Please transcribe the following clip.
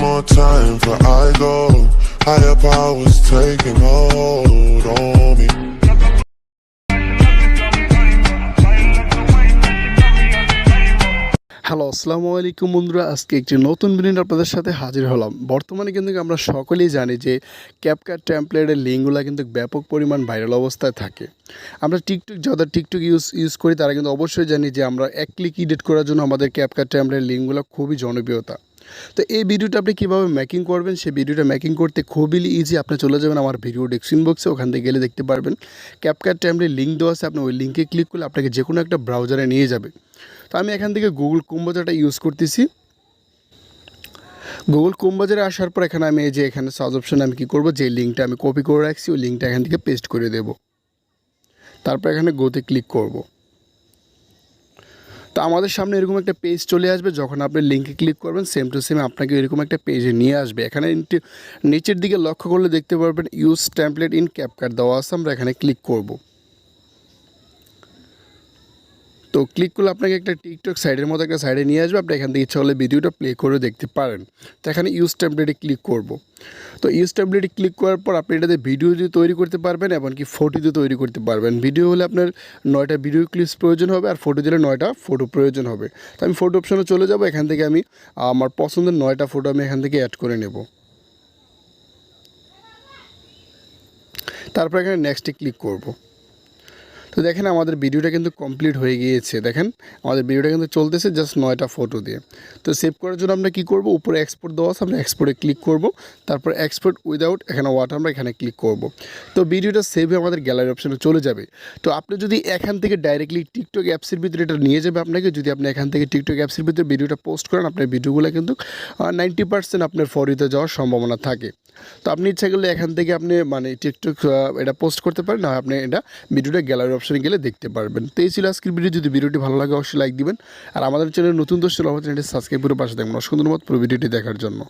more time for I go. Higher powers taking a hold on me. Hello আসসালামু আলাইকুম বন্ধুরা, আজকে একটি নতুন ভিডিও আপনাদের সাথে হাজির হলাম। বর্তমানে কিন্তু আমরা সকলেই জানি যে ক্যাপকাট টেমপ্লেটের লিঙ্কগুলো কিন্তু ব্যাপক পরিমাণ ভাইরাল অবস্থায় থাকে। আমরা যারা টিকটক ইউজ করি তারা কিন্তু অবশ্যই জানি যে আমরা এক ক্লিক এডিট করার জন্য আমাদের ক্যাপকাট টেমপ্লেটের লিঙ্কগুলো খুবই জনপ্রিয়তা। তো এই ভিডিওটা আপনি কীভাবে মেকিং করবেন, সেই ভিডিওটা মেকিং করতে খুবই ইজি। আপনি চলে যাবেন আমার ভিডিও ডেসক্রিপশন বক্সে, ওখান থেকে গেলে দেখতে পারবেন ক্যাপকাট টেমপ্লেট লিঙ্ক দেওয়া আছে। আপনি ওই লিঙ্কে ক্লিক করলে আপনাকে যে কোনো একটা ব্রাউজারে নিয়ে যাবে। তো আমি এখান থেকে গুগল কম্পোজারটা ইউজ করতেছি। গুগল কম্পোজারে আসার পর এখানে আমি এখানে সার্চ অপশানে আমি কী করবো, যে লিঙ্কটা আমি কপি করে রাখছি ওই লিঙ্কটা এখান থেকে পেস্ট করে দেব। তারপর এখানে গোতে ক্লিক করব। তো আমাদের সামনে এরকম একটা পেজ চলে আসবে। যখন আপনি লিঙ্কে ক্লিক করবেন সেম টু সেম আপনাকে এরকম একটা পেজে নিয়ে আসবে। এখানে নিচের দিকে লক্ষ্য করলে দেখতে পারবেন ইউজ টেমপ্লেট ইন ক্যাপকাট দেওয়া আছে। আমরা এখানে ক্লিক করব। তো ক্লিক করলে আপনাকে একটা টিকটক সাইডের মতো একটা সাইডে নিয়ে আসবে। আপনি এখান থেকে ইচ্ছা হলে ভিডিওটা প্লে করে দেখতে পারেন। তো এখানে ইউজ টেমপ্লেটে ক্লিক করব। তো ইউজ টেমপ্লেটে ক্লিক করার পর আপনি এটাতে ভিডিও দিয়ে তৈরি করতে পারবেন, এমনকি ফটো দিয়ে তৈরি করতে পারবেন। ভিডিও হলে আপনার 9টা ভিডিও ক্লিপস প্রয়োজন হবে, আর ফটো দিলে 9টা ফটো প্রয়োজন হবে। তো আমি ফটো অপশনে চলে যাব। এখান থেকে আমি আমার পছন্দের 9টা ফটো আমি এখান থেকে অ্যাড করে নেব। তারপর এখানে নেক্সটে ক্লিক করব। তো দেখেন আমাদের ভিডিওটা কিন্তু কমপ্লিট হয়ে গিয়েছে। দেখেন আমাদের ভিডিওটা কিন্তু চলতেছে জাস্ট 9টা ফটো দিয়ে। তো সেভ করার জন্য আমরা কী করব, উপরে এক্সপোর্ট দেওয়া আছে, আমরা এক্সপোর্টে ক্লিক করব। তারপর এক্সপোর্ট উইদাউট এখানে ওয়াটার আমরা এখানে ক্লিক করব। তো ভিডিওটা সেভ হয়ে আমাদের গ্যালারি অপশানে চলে যাবে। তো আপনি যদি এখান থেকে ডাইরেক্টলি টিকটক অ্যাপসের ভিতরে এটা নিয়ে যাবে আপনাকে, যদি আপনি এখান থেকে টিকটক অ্যাপসের ভিতরে ভিডিওটা পোস্ট করেন, আপনার ভিডিওগুলো কিন্তু 90% আপনার ফরিতে যাওয়ার সম্ভাবনা থাকে। তো আপনি ইচ্ছা করলে এখান থেকে আপনি টিকটক এটা পোস্ট করতে পারেন, না আপনি এটা ভিডিওটা গ্যালারি অপশানে গেলে দেখতে পারবেন। তো এই ছিল আজকের ভিডিও। যদি ভিডিওটি ভালো লাগে অবশ্যই লাইক দিবেন, আর আমাদের চ্যানেল নতুন দর্শক আমাদের চ্যানেলটি সাবস্ক্রাইব করে পাশে থাকবেন। অসংখ্য ধন্যবাদ পুরো ভিডিওটি দেখার জন্য।